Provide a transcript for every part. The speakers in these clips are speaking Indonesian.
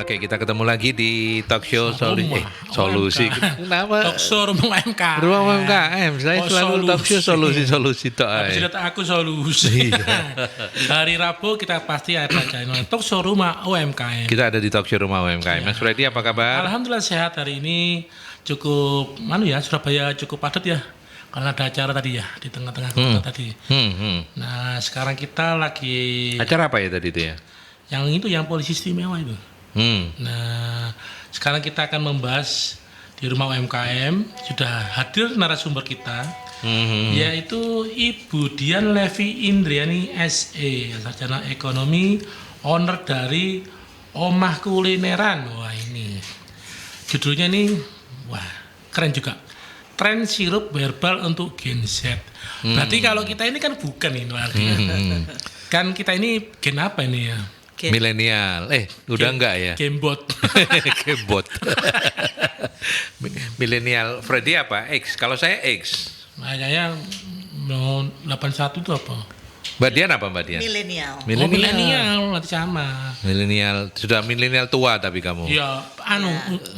Oke, kita ketemu lagi di talk show solusi. Kenapa? Talk show rumah UMKM. Rumah UMKM. Saya selalu talk show solusi tok. Sudah aku solusi. Hari Rabu kita pasti ada channel talk show rumah UMKM. Kita ada di talk show rumah UMKM. Mas Freddy, apa kabar? Alhamdulillah sehat hari ini. Cukup Surabaya cukup padat ya. Karena ada acara tadi ya di tengah-tengah kota tadi. Nah, sekarang kita lagi acara apa ya tadi itu ya? Yang polisi istimewa itu. Nah, sekarang kita akan membahas di rumah UMKM. Sudah hadir narasumber kita, yaitu Ibu Dian Levi Indriani SE, sarjana ekonomi, owner dari Omah Kulineran. Wah, ini judulnya nih, wah keren juga. Tren sirup herbal untuk Gen Z. Berarti kalau kita ini kan bukan ini artinya. Kan kita ini gen apa ini ya? Milenial. Udah enggak ya? Gamebot. Gamebot. Milenial. Freddy apa? X. Kalau saya X. Makanya 81 itu apa? Mbak Dian apa Mbak Dian? Milenial. Milenial nanti sama. Milenial. Sudah milenial tua tapi kamu. Ya,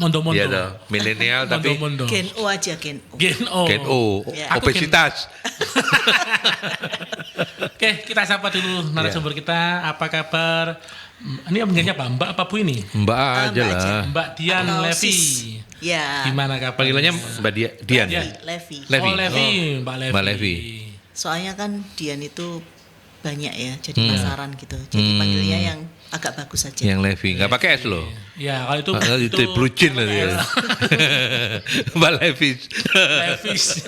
mondo-mondo. Iya dong. Milenial tapi mondo-mondo. Gen O aja, Gen O. Gen O. Gen O. Ya. Obesitas. Oke, kita sapa dulu narasumber kita. Apa kabar? Ini panggilnya apa? Mbak apa Bu ini? Mbak aja Mbak lah. aja. Mbak Dian Atau Levi. Sis. Ya. Gimana kabar? Panggilannya Mbak Dian ya? Levi. Levi. Oh, Levi, Mbak Levi. Mbak Levi. Soalnya kan Dian itu banyak ya, jadi pasaran gitu. Jadi panggilnya yang agak bagus saja. Yang Levi. Nggak pakai S loh. Ya, kalau itu Itu blucin lah dia. Mbak Levi. Levis.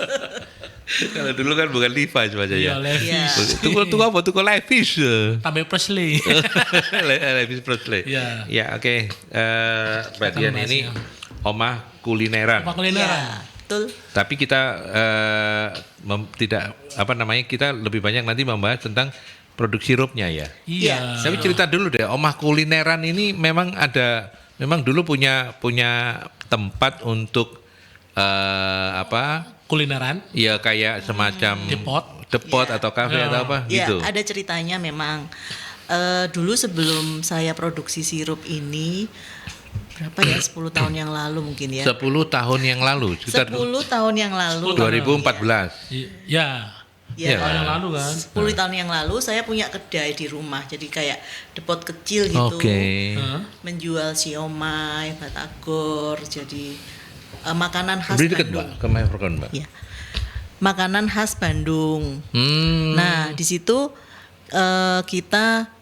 Kalau dulu kan bukan Levi Iya, aja. Levis. Tunggu apa? Tunggu Levis. Tambah Presley. Levis Presley. Iya. Ya, oke. Mbak Kita Dian bahas ini ya. Omah Kulineran. Apa kulineran? Ya, betul. Tapi kita kita lebih banyak nanti membahas tentang produk sirupnya ya. Iya. Tapi cerita dulu deh, Omah Kulineran ini memang dulu punya tempat untuk Kulineran. ya kayak semacam depot Ya. atau kafe atau apa Ya, gitu. ada ceritanya memang. Dulu sebelum saya produksi sirup ini, berapa ya, 10 tahun yang lalu mungkin ya. 10 tahun yang lalu, sekitar 10 tahun yang lalu. 2014. Ya. Ya, Tahun yang lalu kan. 10 tahun yang lalu saya punya kedai di rumah. Jadi kayak depot kecil gitu. Oke. Menjual siomay, batagor, jadi makanan khas Beri dekat Bandung. Mbak, ke microphone Mbak. Ya. Makanan khas Bandung. Nah, di situ kita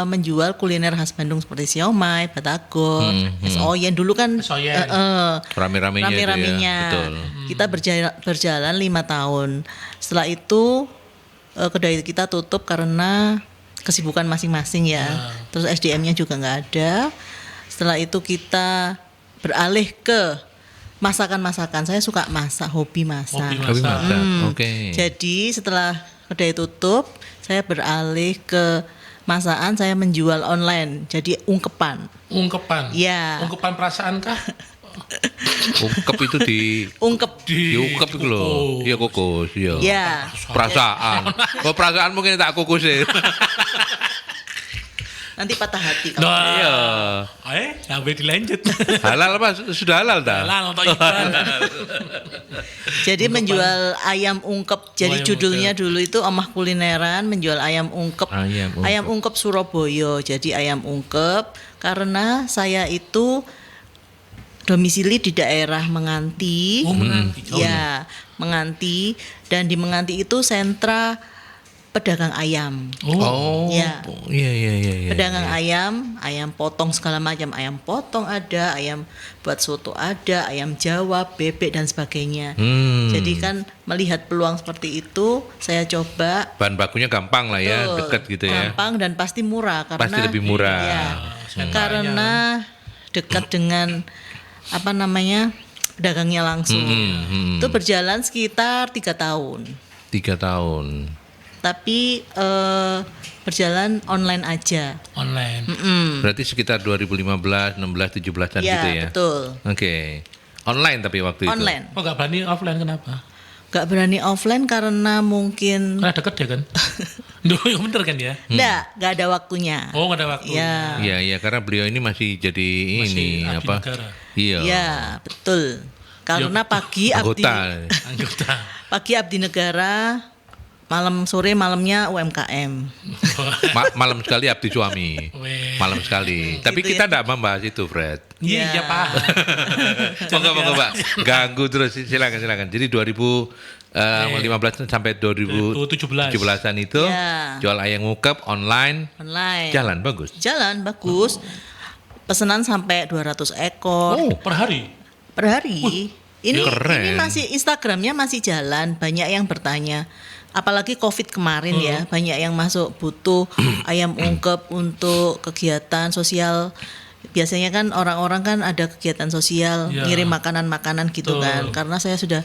menjual kuliner khas Bandung seperti siomay, batagor, es oyen. Dulu kan Es oyen. Rame-ramenya itu ya, betul. Kita berjalan 5 tahun. Setelah itu kedai kita tutup karena kesibukan masing-masing ya. Terus SDM-nya juga nggak ada. Setelah itu kita beralih ke masakan-masakan. Saya suka masak, hobi masak. Tapi masak. Oke. Jadi setelah kedai tutup, saya beralih ke masakan, saya menjual online. Jadi ungkepan. Ungkepan. Ya. Ungkepan perasaan kah? Ungkep itu Ungkep. diungkep itu loh. Iya kukus, iya. Ya. Perasaan. Kalau perasaan mungkin tak kukus ya. Nanti patah hati kalau Iya. Sampai dilanjut. Halal Mas, sudah halal dah. Halal untuk ibadah. Jadi menjual ayam ungkep. Jadi ayam judulnya dulu itu Omah Kulineran menjual ayam ungkep. Ayam ungkep. Ungkep Surabaya. Jadi ayam ungkep karena saya itu domisili di daerah Menganti. Oh, menanti. Ya, Menganti, dan di Menganti itu sentra pedagang ayam. Oh. Ya. Iya. Pedagang ayam potong segala macam, ayam potong ada, ayam buat soto ada, ayam Jawa, bebek dan sebagainya. Jadi kan melihat peluang seperti itu, saya coba. Bahan bakunya gampang lah ya, Betul, dekat gitu ya. gampang dan pasti murah karena Pasti lebih murah. Ya, karena dekat dengan pedagangnya langsung. Itu berjalan sekitar 3 tahun. 3 tahun. Tapi berjalan online aja. Online. Berarti sekitar 2015, 16, 17-an Ya, gitu ya. betul. Oke. Online tapi waktu itu. Online. Kok nggak berani offline kenapa? Nggak berani offline karena mungkin Karena deket ya kan? Duh, ya bener kan ya? nggak ada waktunya. Oh, nggak ada waktu. Ya. Iya, karena beliau ini masih jadi ini abdi apa? negara. Iya. Ya, betul. Karena pagi Anggota. Anggota. pagi abdi negara, sore malamnya UMKM. Malam sekali abdi suami. Weh. Malam sekali. Tapi Gitu kita tidak membahas itu, Fred. Iya, iya Pak. Monggo Pak. Ganggu terus, silakan. Jadi 2015 sampai 2017-an itu Ya. jual ayam ungkep online. Online. Jalan bagus. Jalan bagus. Pesanan sampai 200 ekor Oh, Per hari. per hari. Ini keren. masih Instagramnya masih jalan. Banyak yang bertanya. Apalagi COVID kemarin ya, banyak yang masuk butuh ayam ungkep untuk kegiatan sosial. Biasanya kan orang-orang kan ada kegiatan sosial, Ya. ngirim makanan-makanan gitu Betul. kan. Karena saya sudah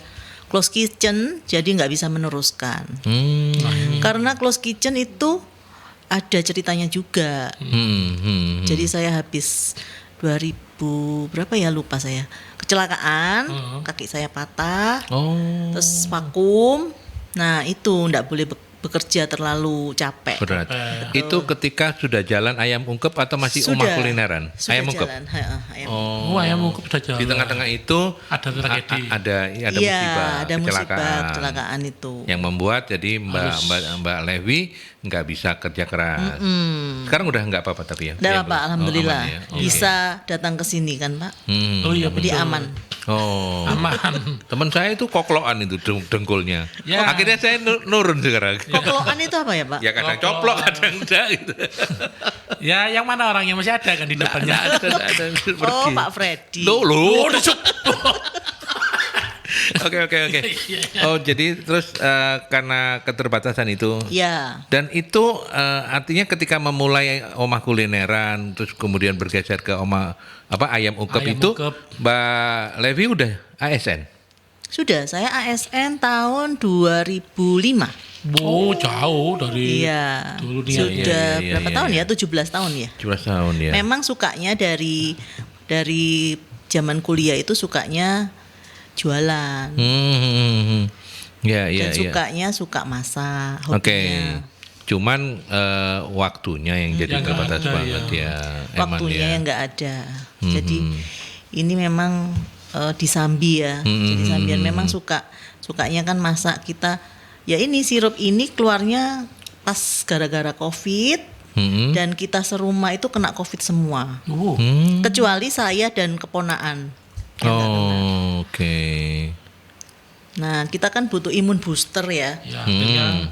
close kitchen, jadi nggak bisa meneruskan. Karena close kitchen itu ada ceritanya juga. Jadi saya habis 2000 berapa ya lupa saya. Kecelakaan, kaki saya patah, Oh, terus vakum. Nah, itu enggak boleh bekerja terlalu capek. berat. Itu ketika sudah jalan ayam ungkep atau masih Sudah. omah kulineran? Sudah Ayam ungkep. jalan. Ayam. Oh, ayam ungkep udah jalan. Di tengah-tengah itu Ada tragedi. ada Iya, musibah, ada musibah kecelakaan itu. yang membuat jadi Mbak Levi nggak bisa kerja keras. Sekarang udah nggak apa-apa tapi ya. Enggak Ya, apa-apa, belum? alhamdulillah. Oh, aman ya? Oke. Bisa datang ke sini kan, Pak. Oh iya Jadi betul. aman. Oh, Aman. teman saya itu kokloan itu dengkulnya. Ya. Akhirnya saya nurun sekarang. Kokloan itu apa ya, Pak? Ya kadang Kokloan. coplok, kadang enggak gitu. Ya, yang mana orangnya masih ada kan di depannya? Ada Oh, Pak Freddy. Loh. udah Oke. Oh, jadi terus karena keterbatasan itu. Ya. Dan itu artinya ketika memulai omah kulineran terus kemudian bergeser ke omah ayam ungkep Ayam itu ungkep. Mbak Levi udah ASN. Sudah, saya ASN tahun 2005. Oh, jauh dari Iya. dulu nih. Sudah iya, berapa iya, tahun iya. ya? 17 tahun ya. 17 tahun ya. Memang sukanya dari zaman kuliah itu sukanya jualan. Ya, Dan ya, ya. sukanya suka masak, Oke. hobinya. Cuman waktunya yang jadi Yang terbatas nggak ada, banget ya. Emang Waktunya ya. yang nggak ada. Jadi ini memang di Sambi ya. Jadi Sambian memang sukanya kan masak kita. Ya ini sirup ini keluarnya pas gara-gara COVID dan kita serumah itu kena COVID semua. Oh, Kecuali saya dan keponaan. Oh, oke. Nah, kita kan butuh imun booster ya. ya akhirnya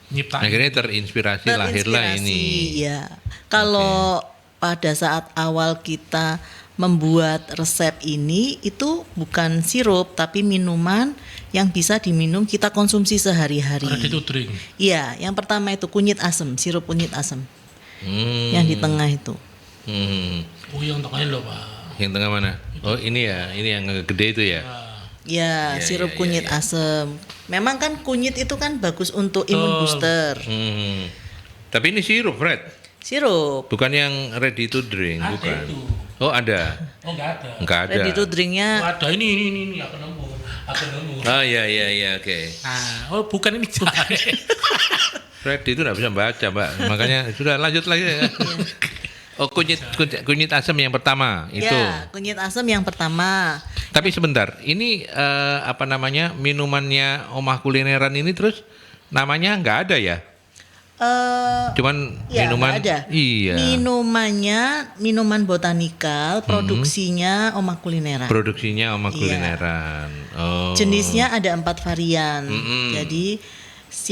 nyiptain. Akhirnya terinspirasi lahirlah ini. Ya. Kalau pada saat awal kita membuat resep ini itu bukan sirup tapi minuman yang bisa diminum kita konsumsi sehari-hari. Ready to drink. Iya, yang pertama itu kunyit asam, sirup kunyit asam. Hmm. Yang di tengah itu. Oh, yang tengahnya loh, Pak. Yang tengah mana? Oh, ini ya, ini yang gede itu ya. Ya, Iya, sirup iya, kunyit iya. asam. Memang kan kunyit itu kan bagus untuk imun booster. Tapi ini sirup, Fred. Sirup. Bukan yang ready to drink, Ada bukan. itu. Oh, ada. Oh, enggak ada. Enggak ada. Ready to Oh, drinknya ada ini aku nemu. Oh, iya, oke. Nah, oh bukan ini Fred itu enggak bisa baca, Mbak. Makanya sudah lanjut lagi ya. Oh, kunyit asam yang pertama itu. Ya, kunyit asam yang pertama. Tapi sebentar, ini minumannya omah kulineran ini terus namanya nggak ada ya? Cuman Ya, minuman. nggak ada. Iya. Minumannya minuman botanikal, produksinya Omah Kulineran. Produksinya omah Iya. kulineran. Oh. Jenisnya ada 4 varian. Jadi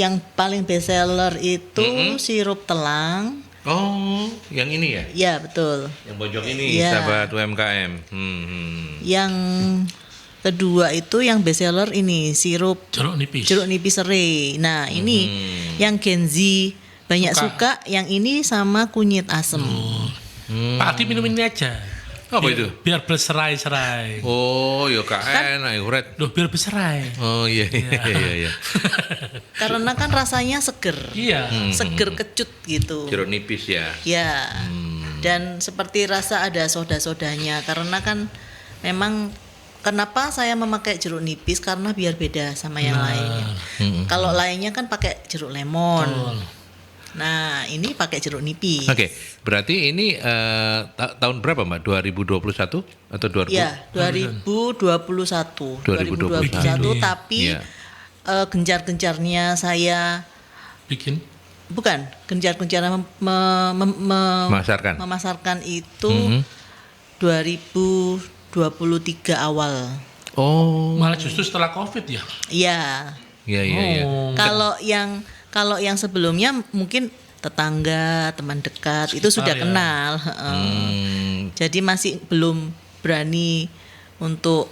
yang paling best seller itu sirup telang. Oh, yang ini ya? Ya, betul. Yang pojok ini, Iya. sahabat UMKM. Yang kedua itu yang best seller ini sirup jeruk nipis. jeruk nipis serai. Nah, ini yang Gen Z banyak suka yang ini sama kunyit asem. Pak Adi minum ini aja. Apa Biar- itu? Biar berserai-serai. Oh, ya enak ya, Fred. Loh, biar berserai. Oh, iya. Karena kan rasanya seger. Iya. Seger kecut gitu. Jeruk nipis ya. Ya. Dan seperti rasa ada soda-sodanya karena kan memang kenapa saya memakai jeruk nipis karena biar beda sama yang lainnya. Kalau lainnya kan pakai jeruk lemon. Nah, ini pakai jeruk nipis. Oke, berarti ini tahun berapa Mbak? 2021 atau 2000? Ya, 2021. 2021. Tapi Iya. gencar-gencarnya saya Bikin. bukan gencar-gencarnya Memasarkan. memasarkan itu 2023 awal. Oh. Malah justru setelah COVID ya. Iya. Iya, iya, iya. Oh. Kalau yang sebelumnya mungkin tetangga, teman dekat itu sudah ya. kenal. Jadi masih belum berani untuk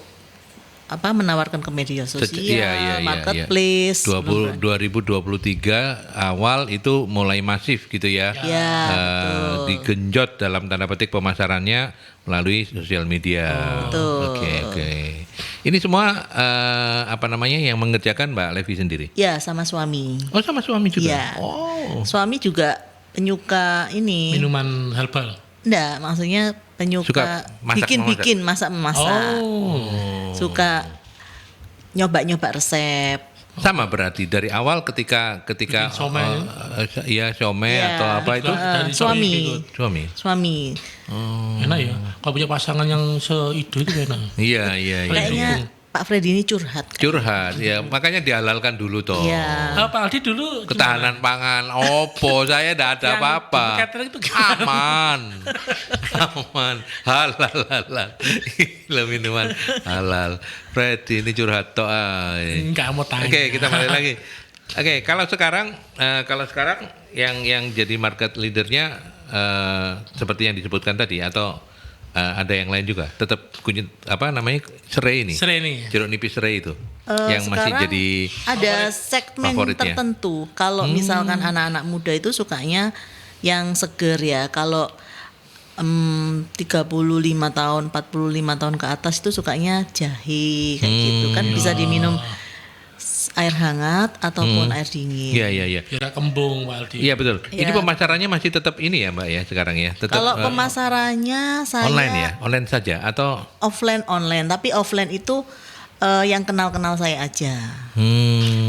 menawarkan ke media sosial, Iya. marketplace. 2023 awal itu mulai masif gitu ya. Ya, betul. Digenjot dalam tanda petik pemasarannya melalui sosial media. Betul. Oke. Ini semua yang mengerjakan Mbak Levi sendiri. Ya, sama suami. Oh, sama suami juga. Iya. Oh. Suami juga penyuka ini. Minuman herbal. Enggak, maksudnya penyuka Suka masak, bikin masak. Oh. Suka nyoba-nyoba resep. Sama berarti dari awal ketika Bikin somai. somai Iya. atau apa itu Dari suami. suami. Enak ya. Kalau punya pasangan yang seide itu enak. Iya. Kayaknya Pak Freddy ini curhat. Curhat ya, makanya dihalalkan dulu toh. Iya. Pak Aldi dulu Ketahanan pangan, opo saya tidak ada Yang apa-apa. di catering itu gimana? Aman, halal. Gila minuman halal. Freddy ini curhat toh. Enggak mau tanya. Oke, kita balik lagi. Oke, kalau sekarang yang jadi market leadernya seperti yang disebutkan tadi atau ada yang lain juga, tetap kunyit serai ini. Serai ini. Jeruk nipis serai itu yang masih Sekarang jadi ada segmen favoritnya. tertentu. Kalau misalkan anak-anak muda itu sukanya yang seger ya. Kalau 35 tahun, 45 tahun ke atas itu sukanya jahe kayak gitu kan, bisa diminum air hangat ataupun air dingin. Iya. Kira kembung Pak Aldi. Iya betul. Ini Iya. pemasarannya masih tetap ini ya Mbak ya sekarang ya. Tetap Kalau pemasarannya saya online ya, online saja atau offline online, tapi offline itu yang kenal-kenal saya aja.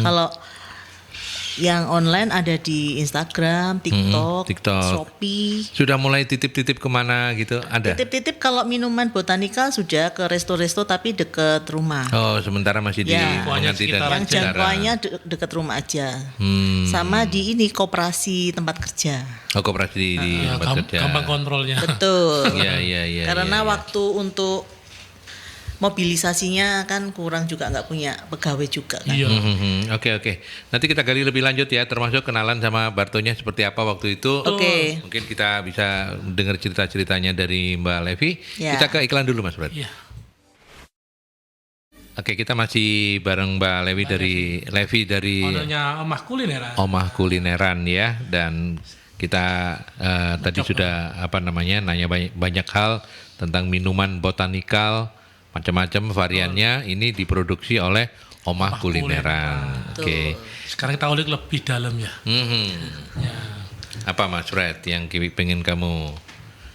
Kalau yang online ada di Instagram, TikTok, TikTok. Shopee. sudah mulai titip-titip kemana gitu ada? Titip-titip kalau minuman botanika sudah ke resto-resto tapi deket rumah. Oh sementara masih di Ya. pengantin dan Sekitaran Yang saudara. jangkauannya deket rumah aja. Sama di ini koperasi tempat kerja. Oh koperasi di Ya, tempat kerja. gampang kontrolnya. Betul. Iya. Karena iya. waktu untuk mobilisasinya kan kurang juga, nggak punya pegawai juga kan. Iya. Oke. Nanti kita gali lebih lanjut ya, termasuk kenalan sama Bartonya seperti apa waktu itu. Oke. Mungkin kita bisa dengar cerita-ceritanya dari Mbak Levi. Ya. Kita ke iklan dulu Mas Brat. Iya. Oke, kita masih bareng Mbak Levi dari Ownernya Omah Kulineran. Omah Kulineran ya, dan kita tadi sudah nanya banyak hal tentang minuman botanikal macam-macam variannya. Ini diproduksi oleh Omah Kulineran. Oke. Sekarang kita ulik lebih dalam ya. Ya. Apa Mas Fred yang pengen kamu?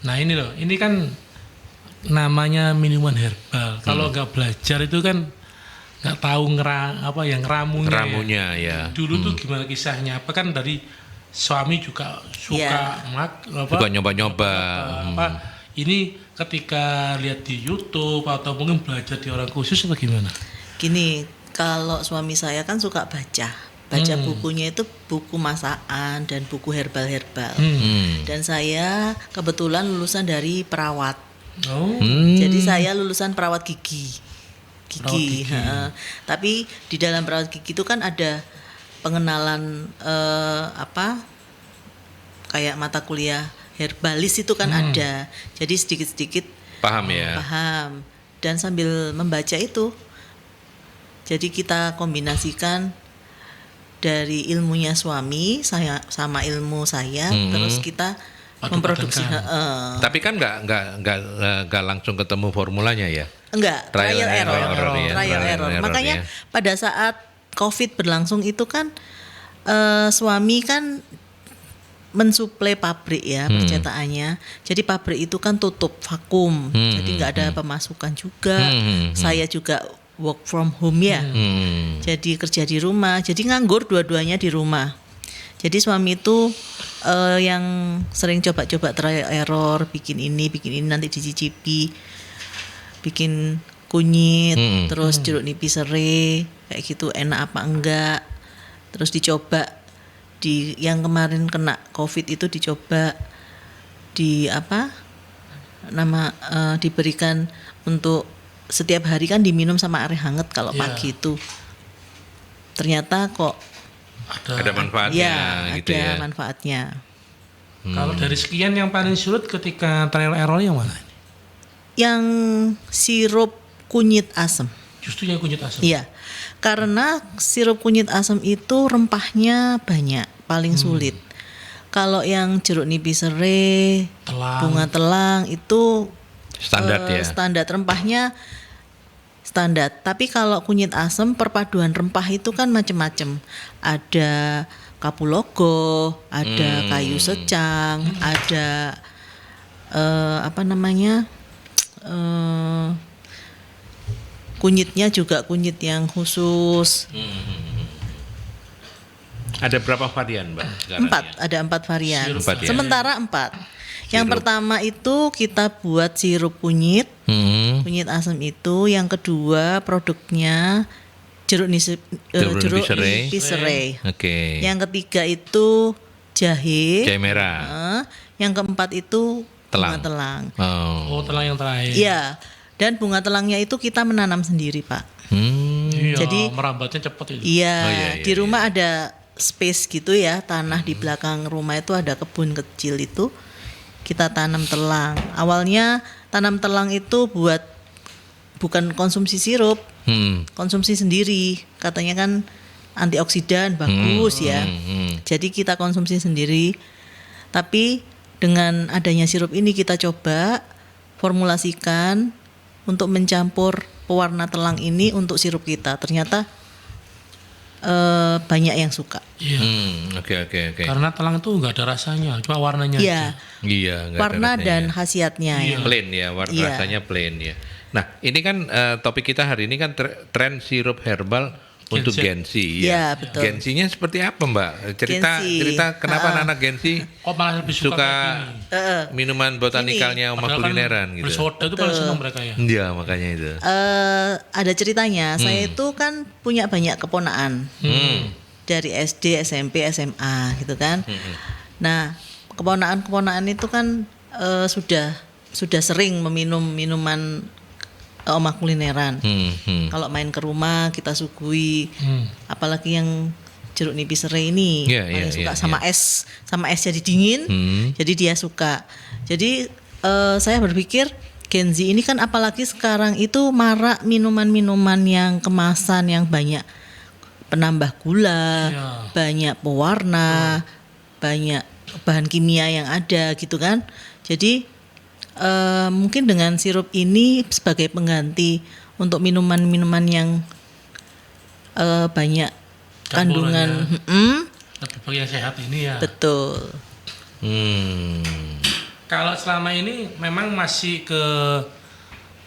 Nah ini loh, ini kan namanya minuman herbal. Kalau nggak belajar itu kan nggak tahu ramunya. Ramunya ya. Dulu tuh gimana kisahnya? Apa kan dari suami juga suka Suka nyoba-nyoba. Ini ketika lihat di YouTube atau mungkin belajar di orang khusus atau gimana? Gini, kalau suami saya kan suka baca bukunya itu buku masakan dan buku herbal-herbal. Dan saya kebetulan lulusan dari perawat. Oh. Jadi saya lulusan perawat gigi. Tapi di dalam perawat gigi itu kan ada pengenalan kayak mata kuliah herbalis itu kan ada. Jadi sedikit-sedikit Paham ya. paham. Dan sambil membaca itu, jadi kita kombinasikan dari ilmunya suami saya sama ilmu saya, terus kita memproduksi. Tapi kan nggak langsung ketemu formulanya ya. Enggak, Trial trial and error. error ya. Trial Trial and error. error, Makanya ya. pada saat COVID berlangsung itu kan suami kan mensuplai pabrik ya percetakannya. Jadi pabrik itu kan tutup vakum, jadi nggak ada pemasukan juga. Saya juga work from home ya, jadi kerja di rumah, jadi nganggur dua-duanya di rumah. Jadi suami itu yang sering coba-coba trial error, bikin ini nanti dicicipi, bikin kunyit, terus jeruk nipis serai kayak gitu enak apa enggak, terus dicoba. Di yang kemarin kena COVID itu dicoba diberikan untuk setiap hari kan diminum sama air hangat kalau pagi itu. Ternyata kok ada manfaatnya gitu ada ya. manfaatnya. Kalau dari sekian yang paling sulit ketika trial error yang mana? Yang sirup kunyit asam. Justru yang kunyit asam. Iya. Karena sirup kunyit asam itu rempahnya banyak, paling sulit. Kalau yang jeruk nipis serai, bunga telang itu Standar ya. Standar rempahnya standar. Tapi kalau kunyit asam perpaduan rempah itu kan macam-macam. Ada kapulaga, ada kayu secang, ada kunyitnya juga kunyit yang khusus. Ada berapa varian, Mbak? Sekarang Ada 4 varian. Empat ya? Sementara 4. Yang pertama itu kita buat sirup kunyit asam itu. Yang kedua produknya jeruk nipis serai. Oke. Yang ketiga itu jahe merah. Yang keempat itu bunga Telang. telang. Oh, telang yang terakhir. Iya. Dan bunga telangnya itu kita menanam sendiri, Pak. Iya, Jadi merambatnya cepat itu. Iya, iya, di rumah ada space gitu ya, tanah di belakang rumah itu ada kebun kecil itu. Kita tanam telang. Awalnya tanam telang itu bukan konsumsi sirup, konsumsi sendiri. Katanya kan antioksidan bagus ya. Jadi kita konsumsi sendiri. Tapi dengan adanya sirup ini kita coba formulasikan untuk mencampur pewarna telang ini untuk sirup kita. Ternyata banyak yang suka. Iya. Oke. Karena telang itu nggak ada rasanya, cuma warnanya Iya. aja. Iya, nggak ada Warna rasanya. dan khasiatnya. Iya. ya. Plain ya, warna Iya. rasanya plain ya. Nah, ini kan topik kita hari ini kan tren sirup herbal untuk Gensi. Iya, betul. Gensinya seperti apa, Mbak? Cerita kenapa anak Gensi Kok malah lebih suka kayak gini? minuman botanikalnya Oma Padahal kan kulineran gitu. bersoda itu paling seneng mereka ya. Iya, makanya itu. Ada ceritanya. Saya itu kan punya banyak keponaan dari SD, SMP, SMA gitu kan. Nah, keponaan itu kan sudah sering meminum minuman Oma kulineran. Kalau main ke rumah kita suguhi, apalagi yang jeruk nipis serai ini paling suka sama es jadi dingin, jadi dia suka. Jadi saya berpikir Gen Z ini kan apalagi sekarang itu marak minuman-minuman yang kemasan yang banyak penambah gula, banyak pewarna, banyak bahan kimia yang ada gitu kan. Jadi mungkin dengan sirup ini sebagai pengganti untuk minuman-minuman yang banyak kandungan Lebih baik yang sehat ini ya. betul. Kalau selama ini memang masih ke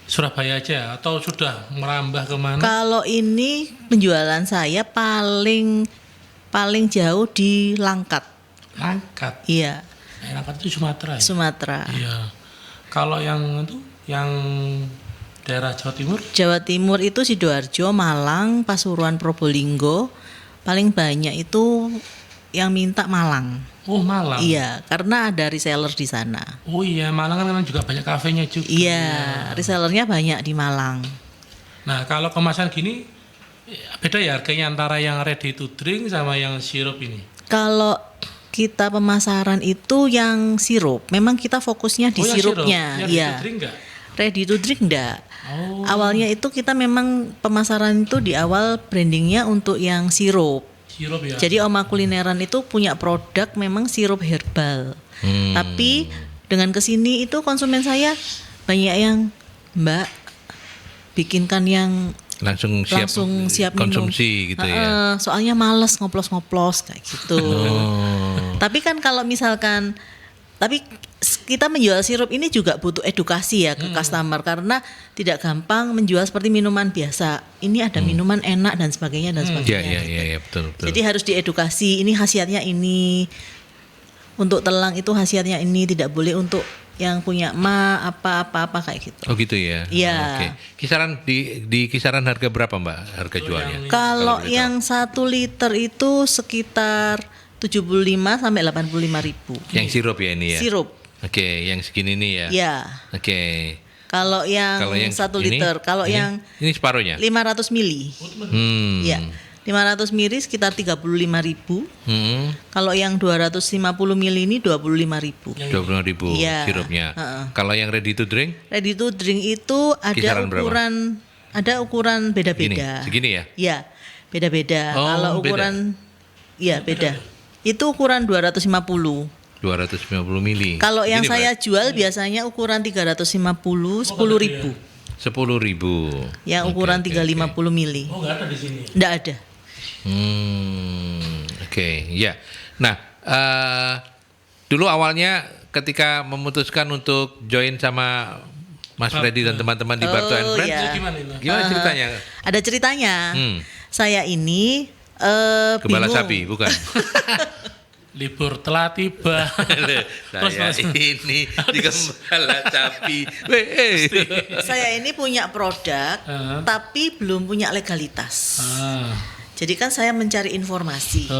Surabaya aja atau sudah merambah kemana? Kalau ini penjualan saya paling jauh di Langkat. Langkat. Iya, Langkat itu Sumatera ya? Sumatera. Iya. Kalau yang itu yang daerah Jawa Timur? Jawa Timur itu Sidoarjo, Malang, Pasuruan, Probolinggo. Paling banyak itu yang minta Malang. Oh, Malang. Iya, karena ada reseller di sana. Oh iya, Malang kan juga banyak kafenya juga. Iya, resellernya banyak di Malang. Nah, kalau kemasan gini beda ya harganya antara yang ready to drink sama yang sirup ini. Kalau kita pemasaran itu yang sirup, memang kita fokusnya di yang sirupnya. sirup. Yang ready to drink enggak? Ready to drink enggak. Oh. Awalnya itu kita memang pemasaran itu di awal brandingnya untuk yang sirup. Sirup ya. Jadi Oma Kulineran itu punya produk memang sirup herbal. Tapi dengan kesini itu konsumen saya banyak yang Mbak bikinkan yang langsung siap minum. konsumsi gitu ya. Soalnya males ngoplos-ngoplos kayak gitu. Tapi kan kalau misalkan kita menjual sirup ini juga butuh edukasi ya ke customer, karena tidak gampang menjual seperti minuman biasa. Ini ada minuman enak dan sebagainya dan sebagainya. Iya, betul. Jadi harus diedukasi, ini khasiatnya ini. Untuk telang itu khasiatnya ini, tidak boleh untuk yang punya apa-apa kayak gitu. Oh gitu ya. Iya. Oke. Kisaran di kisaran harga berapa Mbak harga jualnya? Kalau yang 1 liter itu sekitar 75 sampai 85 ribu. Yang sirup ya ini ya. Sirup. Oke, yang segini nih ya. Ya. Oke. Kalau yang 1 liter, kalau yang ini separuhnya. 500 mili. Ya. 500 mili sekitar 35.000. Kalau yang 250 mili ini 25.000. 25.000 Iya. sirupnya. Kalau yang ready to drink? Ready to drink itu ada Kisaran ukuran beda-beda. Segini ya? Iya, beda-beda. Oh, kalau ukuran beda. Itu ukuran 250. 250 mili. Kalau yang Gini, saya jual biasanya ukuran 350, 10.000. 10.000. Yang ukuran 350 mili. Oh, nggak ada di sini. Nggak ada. Oke, ya. Nah, dulu awalnya ketika memutuskan untuk join sama Mas Freddy dan teman-teman di Barto and Friends, iya. gimana ceritanya? Ada ceritanya. Saya ini Gembala bingung. sapi, bukan? Libur telah tiba. Saya ini di gembala sapi. Saya ini punya produk, tapi belum punya legalitas. Jadi kan saya mencari informasi.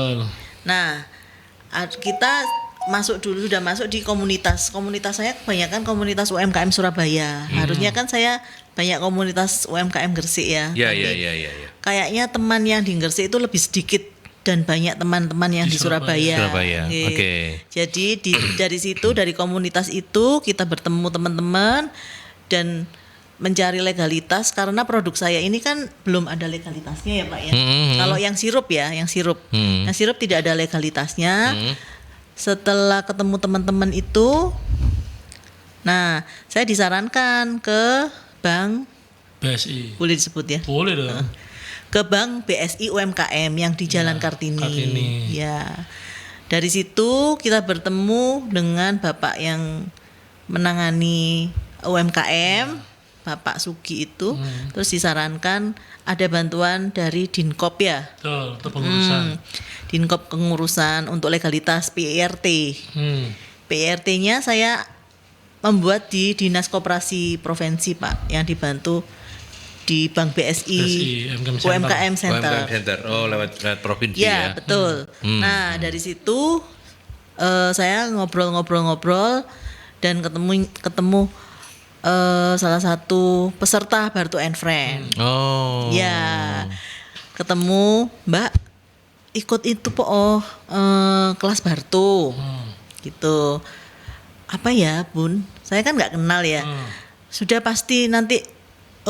Nah, kita sudah masuk di komunitas. Komunitas saya kebanyakan komunitas UMKM Surabaya. Harusnya kan saya banyak komunitas UMKM Gresik ya. Iya. Kayaknya teman yang di Gresik itu lebih sedikit dan banyak teman-teman yang di Surabaya. Oke. Jadi dari situ, dari komunitas itu kita bertemu teman-teman dan mencari legalitas, karena produk saya ini kan belum ada legalitasnya ya Pak ya. Kalau yang sirup yang sirup tidak ada legalitasnya. Setelah ketemu teman-teman itu, nah saya disarankan ke bank BSI. boleh disebut ya? Boleh dong. Ke bank BSI UMKM yang di Jalan Kartini. Ya. Dari situ kita bertemu dengan Bapak yang menangani UMKM. Bapak Sugi itu, terus disarankan ada bantuan dari Dinkop ya. Betul, itu pengurusan. Dinkop pengurusan untuk legalitas PIRT. PIRT-nya saya membuat di Dinas Koperasi Provinsi Pak, yang dibantu di Bank BSI UMKM Center. Oh, lewat provinsi ya. Ya, betul. Nah, dari situ saya ngobrol-ngobrol dan ketemu salah satu peserta Barto and Friends. Oh. Ya, ketemu Mbak, ikut itu kelas Barto, gitu. Apa ya Bun? Saya kan nggak kenal ya. Sudah pasti nanti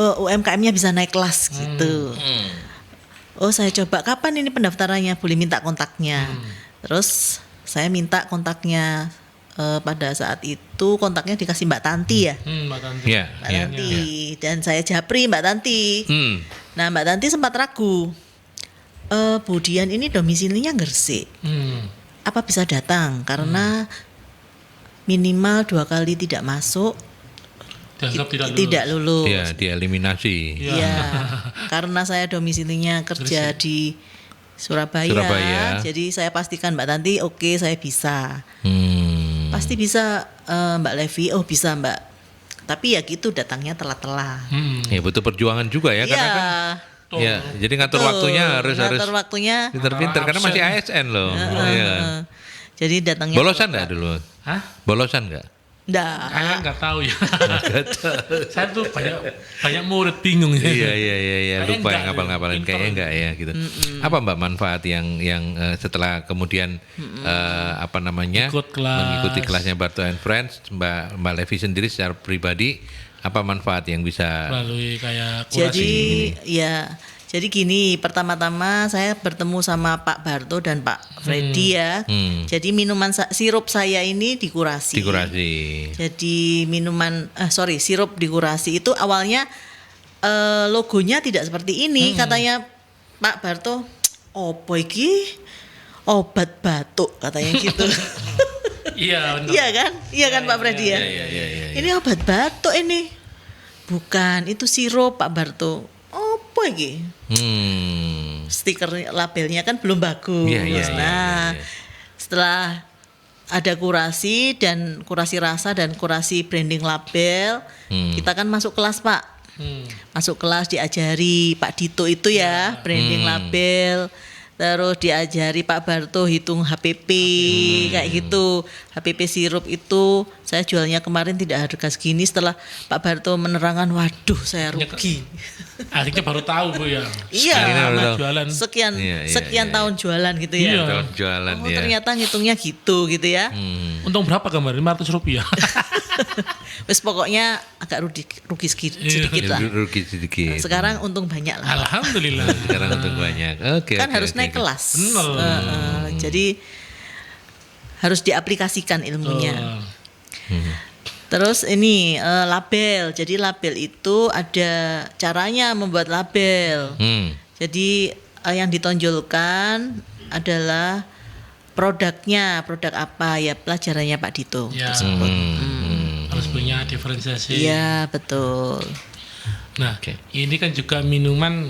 UMKM-nya bisa naik kelas gitu. Oh, saya coba, kapan ini pendaftarannya? Boleh minta kontaknya. Terus saya minta kontaknya. Pada saat itu kontaknya dikasih Mbak Tanti ya. Mbak Tanti. Mbak Tanti. Dan saya japri Mbak Tanti. Nah, Mbak Tanti sempat ragu. Bu Dian ini domisilinya Gresik. Apa bisa datang? Karena minimal 2 kali tidak masuk, tidak lulus. Iya, dieliminasi. Iya. Karena saya domisilinya kerja di Surabaya. Jadi saya pastikan Mbak Tanti, oke, saya bisa. Pasti bisa Mbak Levi, oh bisa Mbak. Tapi ya gitu, datangnya telat-telat. Ya butuh perjuangan juga ya, karena kan. Ya, jadi ngatur waktunya harus pinter-pinter karena masih ASN loh. Jadi datangnya. Bolosan nggak dulu? Hah? Bolosan nggak? Saya nggak tahu ya. Saya tuh banyak murid bingung ya. Iya, lupa yang ngapal-ngapalin, kayaknya enggak ya gitu. Apa Mbak manfaat yang setelah kemudian mengikuti kelasnya Barto and Friends, Mbak Levi sendiri secara pribadi apa manfaat yang bisa melalui kayak kurasi Jadi gini, pertama-tama saya bertemu sama Pak Barto dan Pak Freddy ya. Jadi minuman sirup saya ini dikurasi. Jadi sirup dikurasi itu awalnya logonya tidak seperti ini. Katanya Pak Barto, opo iki obat batuk katanya gitu. Iya benar. Iya kan? Iya kan Pak Freddy ya? Iya. Ini obat batuk ini. Bukan, itu sirup Pak Barto. Opo iki? Stiker labelnya kan belum bagus. Nah, setelah ada kurasi rasa dan kurasi branding label, kita kan masuk kelas Pak. Masuk kelas diajari Pak Dito itu ya, branding label. Terus diajari Pak Barto hitung HPP kayak gitu. HPP sirup itu saya jualnya kemarin tidak harga segini, setelah Pak Barto menerangkan, waduh saya rugi. Akhirnya baru tahu Bu ya. Iya, Jualan. sekian tahun jualan gitu ya. Iya. Tahun jualan ya. Ternyata ngitungnya gitu ya. Untung berapa kemarin? 500 rupiah. Wes pokoknya agak rugi sedikit lah. Rugi sedikit. Sekarang untung banyak lah. Alhamdulillah. Sekarang untung banyak. Oke. Kan harus naik kelas. Benar. Jadi harus diaplikasikan ilmunya. Terus ini label. Jadi label itu ada caranya membuat label. Jadi yang ditonjolkan adalah produknya, produk apa ya, pelajarannya Pak Dito Ya. tersebut. Harus punya diferensiasi. Iya betul. Nah, ini kan juga minuman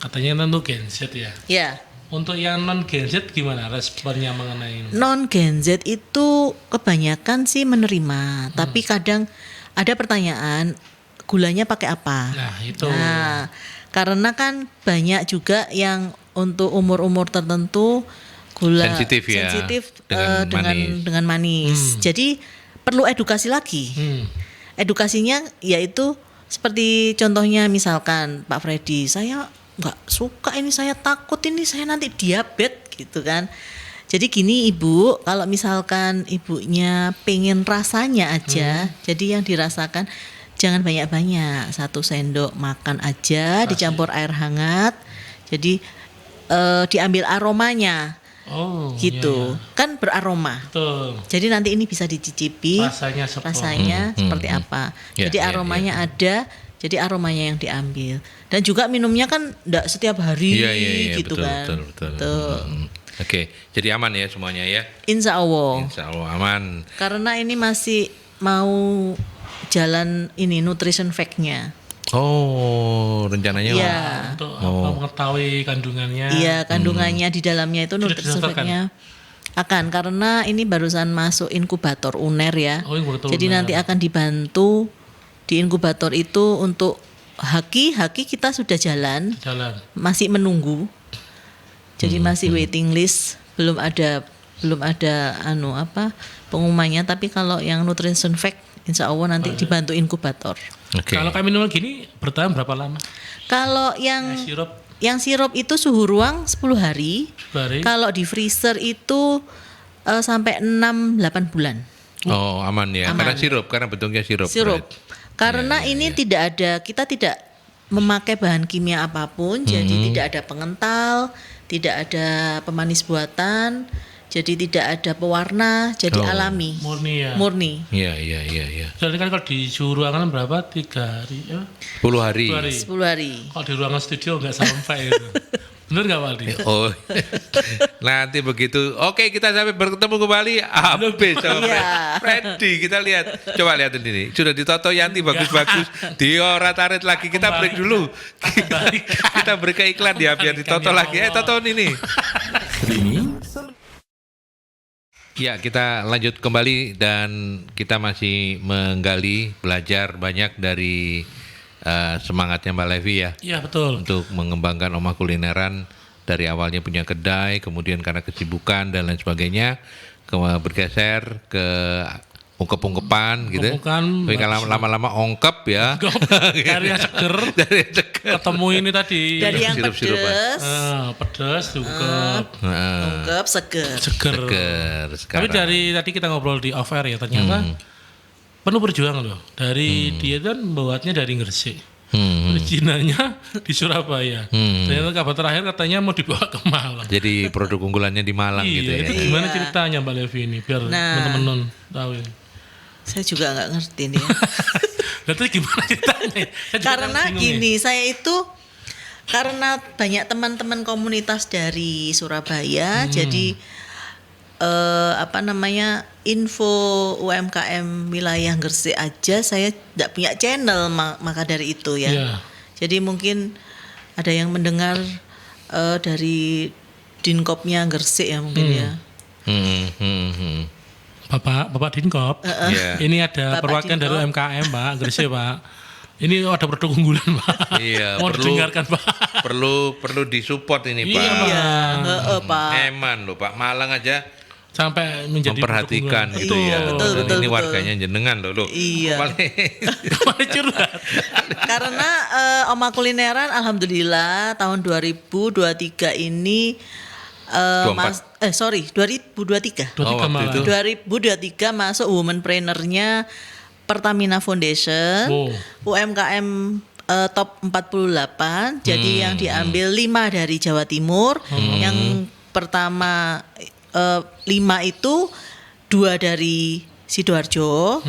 katanya tentu Gen Z ya. Ya. Untuk yang non Gen Z gimana responnya mengenai ini? Non Gen Z itu kebanyakan sih menerima, tapi kadang ada pertanyaan gulanya pakai apa. Nah, itu. Nah, karena kan banyak juga yang untuk umur-umur tertentu gula Sensitif ya, dengan manis. Jadi perlu edukasi lagi. Edukasinya yaitu seperti contohnya misalkan Pak Freddy, saya nggak suka ini, saya takut ini, saya nanti diabetes gitu kan. Jadi gini Ibu, kalau misalkan Ibunya pengen rasanya aja, jadi yang dirasakan jangan banyak-banyak, 1 sendok makan aja dicampur air hangat. Jadi diambil aromanya. Oh, gitu. iya. Kan beraroma. Betul. Jadi nanti ini bisa dicicipi Rasanya seperti apa. Ya, jadi aromanya ada, jadi aromanya yang diambil. Dan juga minumnya kan enggak setiap hari gitu betul, kan. Betul. Oke, jadi aman ya semuanya ya. Insya Allah. Insya Allah aman. Karena ini masih mau jalan ini nutrition fact-nya. Oh, rencananya Iya. Untuk mengetahui kandungannya. Iya, kandungannya di dalamnya itu nutrition fact-nya akan, karena ini barusan masuk inkubator UNER ya. Oh, inkubator Jadi UNER. nanti akan dibantu di inkubator itu untuk haki kita sudah jalan. Masih menunggu. Jadi masih waiting list, belum ada pengumumannya, tapi kalau yang nutrition fact insya Allah nanti dibantu inkubator. Okay. Kalau kami minum gini bertahan berapa lama? Kalau yang sirup itu suhu ruang 10 hari. Kalau di freezer itu sampai 6-8 bulan. Oh, aman ya. Aman. Karena bentuknya sirup. Karena ini kita tidak memakai bahan kimia apapun, jadi tidak ada pengental, tidak ada pemanis buatan, jadi tidak ada pewarna, jadi alami. Murni. Iya. Jadi kan kalau di suhu ruangan berapa? 3 hari? 10 hari. 10 hari. Kalau di ruangan studio nggak sampai itu. Bener nggak Waldi? Oh, nanti begitu. Oke, kita sampai bertemu kembali. Habis Freddy, kita lihat. Coba lihat ini. Sudah ditoto Yanti bagus-bagus. Diorat-arit lagi. Kita break dulu. Kita beri ke iklan ya biar ditoto lagi. Toto ini. Ya, kita lanjut kembali dan kita masih menggali, belajar banyak dari semangatnya Mbak Levi ya. Iya, betul. Untuk mengembangkan Oma Kulineran dari awalnya punya kedai, kemudian karena kesibukan dan lain sebagainya, bergeser ke ungkep-ungkepan gitu. Tapi kalau lama-lama ongkep ya. Dari yang seger. Ketemu ini tadi. Dari yang pedes. Pedes, ungkep, seger. Tapi dari tadi kita ngobrol di off air ya, ternyata penuh perjuangan loh. Dari dia kan membuatnya dari Gresik. Originalnya di Surabaya. Ternyata kabar terakhir katanya mau dibawa ke Malang. Jadi produk unggulannya di Malang gitu ya. Itu gimana ceritanya Mbak Levi ini biar teman-teman tahu. Saya juga nggak ngerti nih. Berarti gimana ceritanya? Saya juga Karena bingung gini, saya itu karena banyak teman-teman komunitas dari Surabaya, jadi info UMKM wilayah Gresik aja saya tidak punya channel, maka dari itu ya. Iya. Jadi mungkin ada yang mendengar dari Dinkopnya Gresik ya mungkin ya. Bapak Dinkop, Iya. ini ada Bapak perwakilan dari Dinkop. UMKM Pak, Gresik Pak. Ini ada produk unggulan Pak. Iya, Mau perlu- didengarkan Pak. perlu disupport ini Pak. Iya, Pak. Iya, Pak. Eman loh Pak, Malang aja Sampai menjadi memperhatikan produk gitu unggulan. ya. Betul, Dan betul, ini betul. warganya jenengan loh. Iya. Kemarin curhat. Karena Oma Kulineran alhamdulillah tahun 2023 ini 2023. 23 Oh, waktu malah. itu. 2023 masuk Womanpreneur-nya Pertamina Foundation. Oh. UMKM top 48. Jadi yang diambil 5 dari Jawa Timur. Yang pertama 5 itu 2 dari Sidoarjo,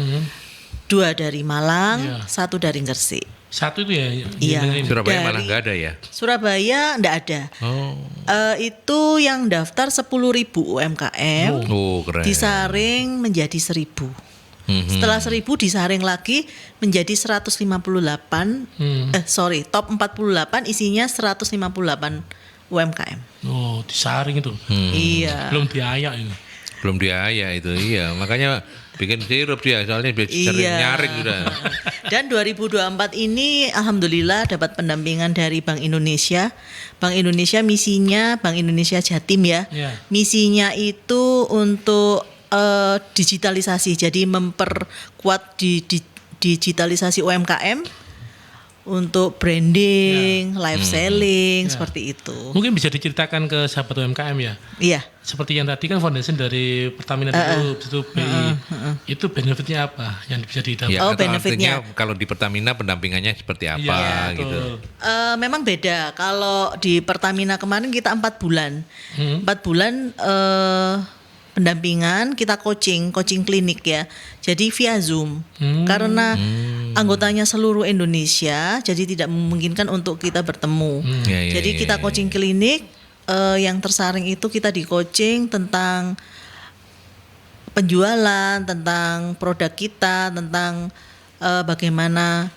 2 dari Malang, Iya. 1 dari Gresik. Satu itu ya. Iya. ini. Surabaya Dari- malah nggak ada ya. Surabaya enggak ada. Oh, Itu yang daftar 10.000 UMKM keren. disaring menjadi 1.000. Setelah 1.000 disaring lagi menjadi 158. Top 48 isinya 158 UMKM. Oh, disaring itu. Iya. Belum diayak itu. Belum diaya itu, iya. Makanya bikin sirup dia, soalnya biar sering Iya. nyaring sudah. Dan 2024 ini alhamdulillah dapat pendampingan dari Bank Indonesia. Bank Indonesia misinya, Bank Indonesia Jatim ya. Iya. Misinya itu untuk digitalisasi. Jadi memperkuat digitalisasi UMKM untuk branding, live selling seperti itu. Mungkin bisa diceritakan ke sahabat UMKM ya. Iya. Seperti yang tadi kan foundation dari Pertamina dulu, itu BI. Itu benefitnya apa yang bisa didapat? Ya, Oh, atau benefitnya. artinya kalau di Pertamina pendampingannya seperti apa Iya, gitu. betul. Memang beda. Kalau di Pertamina kemarin kita 4 bulan. 4 bulan pendampingan, kita coaching klinik ya. Jadi via Zoom. Karena anggotanya seluruh Indonesia, jadi tidak memungkinkan untuk kita bertemu. Ya, ya, Jadi ya, kita ya, coaching klinik, yang tersaring itu kita di coaching tentang penjualan, tentang produk kita, tentang bagaimana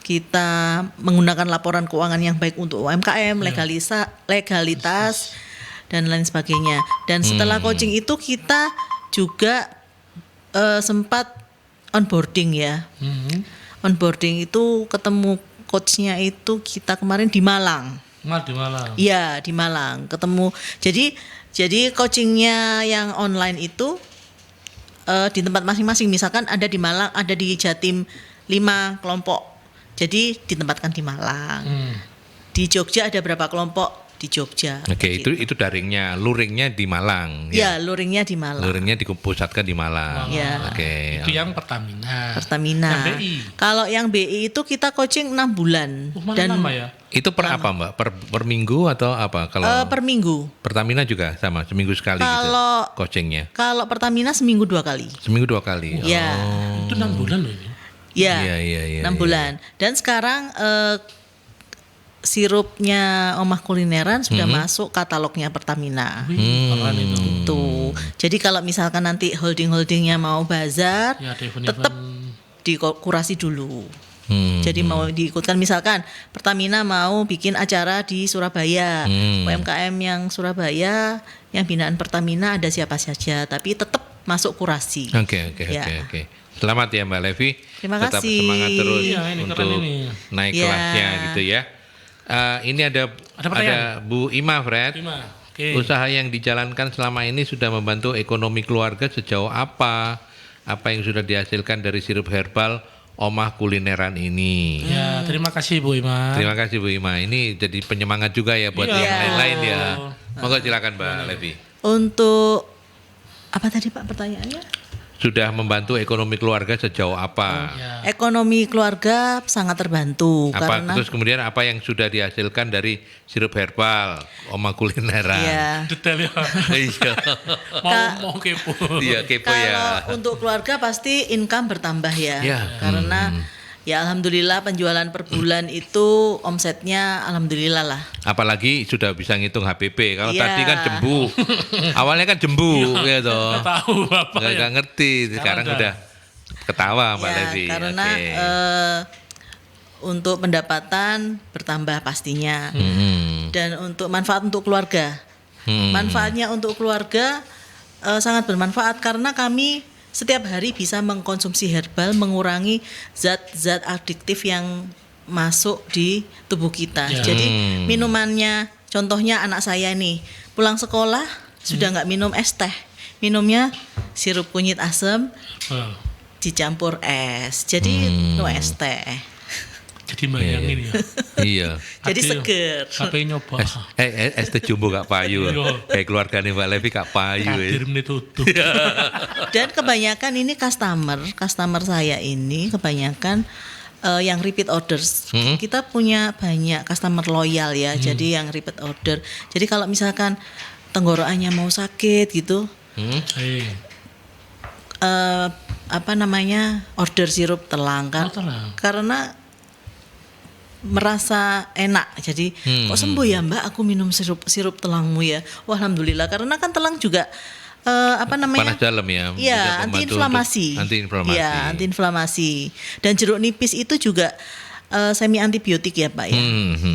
kita menggunakan laporan keuangan yang baik untuk UMKM, legalitas dan lain sebagainya. Dan setelah coaching itu kita juga sempat onboarding ya. Onboarding itu ketemu coachnya itu kita kemarin di Malang. Di Malang. Iya di Malang ketemu. Jadi coachingnya yang online itu di tempat masing-masing. Misalkan ada di Malang, ada di Jatim 5 kelompok. Jadi ditempatkan di Malang. Di Jogja ada berapa kelompok di Jogja. Oke, itu daringnya, luringnya di Malang. Ya, luringnya di Malang. Luringnya dipusatkan di Malang. Ya. Oke. Itu yang Pertamina. Pertamina. Yang BI. Kalau yang BI itu kita coaching 6 bulan. Malah lama ya. Itu per apa Mbak? Per minggu atau apa? Kalau Per minggu. Pertamina juga sama, seminggu sekali Kalau- gitu coachingnya. Kalau Pertamina seminggu 2 kali. Seminggu 2 kali. Ya. Itu 6 bulan loh ini. Ya. Iya, 6 bulan. Dan sekarang sirupnya Omah Kulineran sudah masuk katalognya Pertamina. Keren itu. Itu. Jadi kalau misalkan nanti holding-holdingnya mau bazar, Ya, ada tetap event-event. dikurasi dulu. Hmm. Jadi mau diikutkan misalkan Pertamina mau bikin acara di Surabaya, UMKM yang Surabaya, yang binaan Pertamina ada siapa saja, tapi tetap masuk kurasi. Oke. Ya. Selamat ya Mbak Levi. Terima Tetap kasih. semangat terus Iya, ini untuk keren ini. naik Ya. kelasnya gitu ya. Ini ada pertanyaan? Bu Ima Fred. Terima. Oke. Usaha yang dijalankan selama ini sudah membantu ekonomi keluarga sejauh apa? Apa yang sudah dihasilkan dari sirup herbal Omah Kulineran ini? Ya, terima kasih Bu Ima. Terima kasih Bu Ima. Ini jadi penyemangat juga ya buat Iya. yang lain-lain ya. Monggo silakan Mbak Levi. Untuk apa tadi Pak pertanyaannya? sudah membantu ekonomi keluarga sejauh apa? Ya. Ekonomi keluarga sangat terbantu Apa karena terus kemudian apa yang sudah dihasilkan dari sirup herbal, Oma Kulineran? ya, Detail ya. Iya. mau kepo. Iya, kepo kalau ya. untuk keluarga pasti income bertambah ya. Ya. Karena ya alhamdulillah penjualan per bulan itu omsetnya alhamdulillah lah. Apalagi sudah bisa ngitung HPP. Kalau Iya. tadi kan jembu. Awalnya kan jembu gitu. Nggak tahu apa ya. Nggak ngerti. Sekarang udah. udah ketawa Mbak Ya, Levi. karena Oke. untuk pendapatan bertambah pastinya. Dan untuk manfaat untuk keluarga. Manfaatnya untuk keluarga sangat bermanfaat karena kami setiap hari bisa mengkonsumsi herbal, mengurangi zat-zat adiktif yang masuk di tubuh kita. Ya. Jadi minumannya, contohnya anak saya nih pulang sekolah sudah nggak minum es teh, minumnya sirup kunyit asam Oh, dicampur es. Jadi no es teh. jadi bayangin ya. Iya. Jadi Hati- seger. Sampai nyoba. Es teh jumbo gak payu. Iya. Kayak keluarga nih Mbak Levi gak payu. Kadir menit tutup. Dan kebanyakan ini customer saya ini kebanyakan yang repeat orders. Kita punya banyak customer loyal ya. Jadi yang repeat order. Jadi kalau misalkan tenggorokannya mau sakit gitu, order sirup telang kan. Oh, telang. Karena merasa enak. Jadi kok sembuh ya Mbak, aku minum sirup telangmu ya. Wah, alhamdulillah karena kan telang juga Panas dalam ya. bisa Iya, membantu antiinflamasi. untuk Antiinflamasi. Iya, antiinflamasi. Dan jeruk nipis itu juga semi antibiotik ya, Pak ya.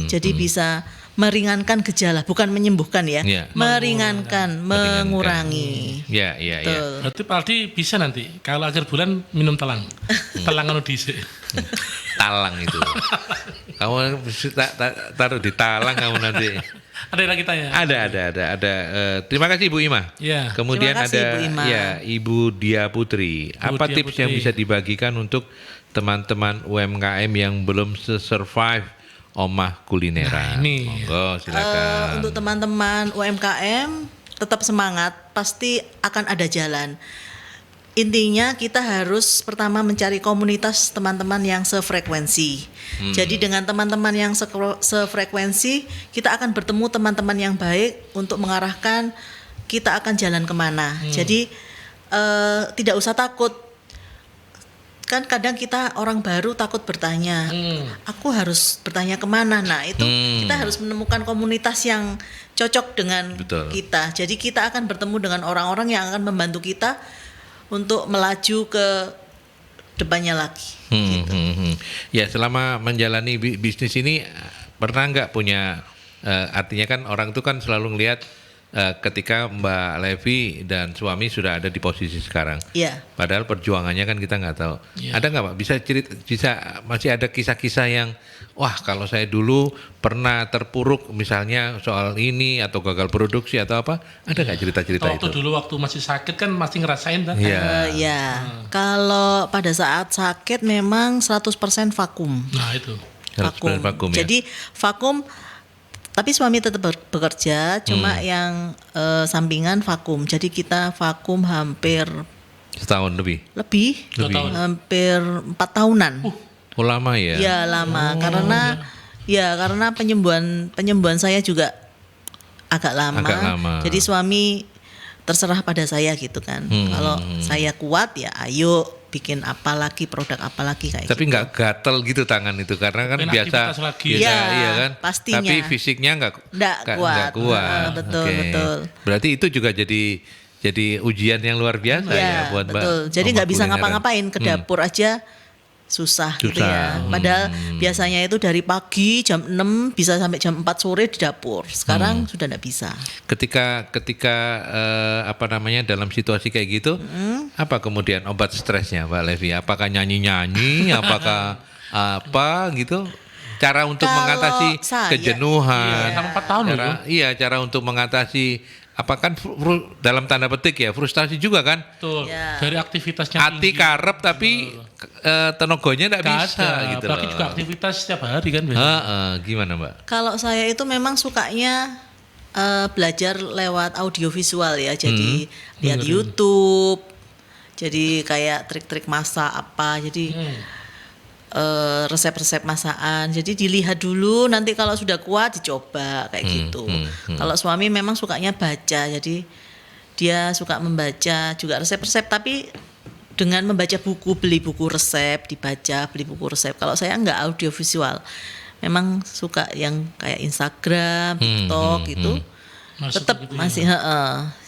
Jadi bisa meringankan gejala, bukan menyembuhkan ya. Iya. Meringankan, mengurangi. Iya, iya, iya. Betul. Berarti Pak Aldi bisa nanti kalau akhir bulan minum telang. Telang anu dhisik. Talang itu. Kamu taruh di talang kamu nanti. Ada lagi tanya. Ada. Terima kasih Bu Ima. Iya. Kemudian Terima kasih, ada Bu Ima. ya Ibu Dia Putri. Apa Dia tips yang Putri. bisa dibagikan untuk teman-teman UMKM yang belum survive Omah Kulineran? Nah, ini. Monggo silakan. Untuk teman-teman UMKM tetap semangat, pasti akan ada jalan. Intinya kita harus pertama mencari komunitas teman-teman yang sefrekuensi. Jadi dengan teman-teman yang sefrekuensi, kita akan bertemu teman-teman yang baik untuk mengarahkan kita akan jalan kemana. Jadi tidak usah takut. Kan kadang kita orang baru takut bertanya, aku harus bertanya kemana. Nah itu kita harus menemukan komunitas yang cocok dengan Betul. kita. Jadi kita akan bertemu dengan orang-orang yang akan membantu kita untuk melaju ke depannya lagi. Ya selama menjalani bisnis ini pernah nggak punya artinya kan orang itu kan selalu ngelihat ketika Mbak Levi dan suami sudah ada di posisi sekarang. Iya. Padahal perjuangannya kan kita nggak tahu. Iya. Ada nggak Pak? Bisa masih ada kisah-kisah yang wah kalau saya dulu pernah terpuruk misalnya soal ini atau gagal produksi atau apa? Ada nggak cerita-cerita Waktu itu? dulu waktu masih sakit kan masih ngerasain kan? Iya. Ya, kalau pada saat sakit memang 100% vakum. Nah itu. Vakum ya. Jadi vakum, tapi suami tetap bekerja, cuma yang sampingan vakum. Jadi kita vakum hampir Setahun lebih. lebih, 2 tahun. hampir 4 tahunan. Oh, lama ya. Ya lama, karena penyembuhan saya juga agak lama. Agak lama. Jadi suami terserah pada saya gitu kan. Kalau saya kuat ya ayo bikin apa lagi, produk apa lagi kayak Tapi gitu. nggak gatel gitu tangan itu karena kan Pengen biasa, aktivitas lagi. biasa Ya, iya kan. pastinya. Tapi fisiknya nggak Nggak kuat. Betul, Oke. betul. Berarti itu juga jadi ujian yang luar biasa ya, buat Mbak. betul. Jadi Oma nggak bisa Kulineran. ngapa-ngapain ke dapur aja susah gitu ya. Susah. Padahal biasanya itu dari pagi jam 6 bisa sampai jam 4 sore di dapur. Sekarang sudah nggak bisa. Ketika dalam situasi kayak gitu, apa kemudian obat stresnya Mbak Levi? Apakah nyanyi-nyanyi? Apakah apa gitu? Cara untuk Kalau mengatasi saya- kejenuhan. Iya, sama 4 tahun loh Cara untuk mengatasi apa kan dalam tanda petik ya frustasi juga kan? Betul. Ya. Dari aktivitasnya Hati tinggi. karep tapi tenagonya nggak Nggak bisa ada. gitu Apalagi loh. juga aktivitas setiap hari kan biasanya. Gimana Mbak? Kalau saya itu memang sukanya belajar lewat audiovisual ya. Jadi lihat YouTube, Jadi kayak trik-trik masak apa. Jadi resep-resep masakan. Jadi dilihat dulu, nanti kalau sudah kuat dicoba kayak gitu. Kalau suami memang sukanya baca, jadi dia suka membaca juga resep-resep, tapi dengan membaca buku, beli buku resep, dibaca, beli buku resep. Kalau saya nggak audiovisual, memang suka yang kayak Instagram, TikTok gitu. Tetap gitu masih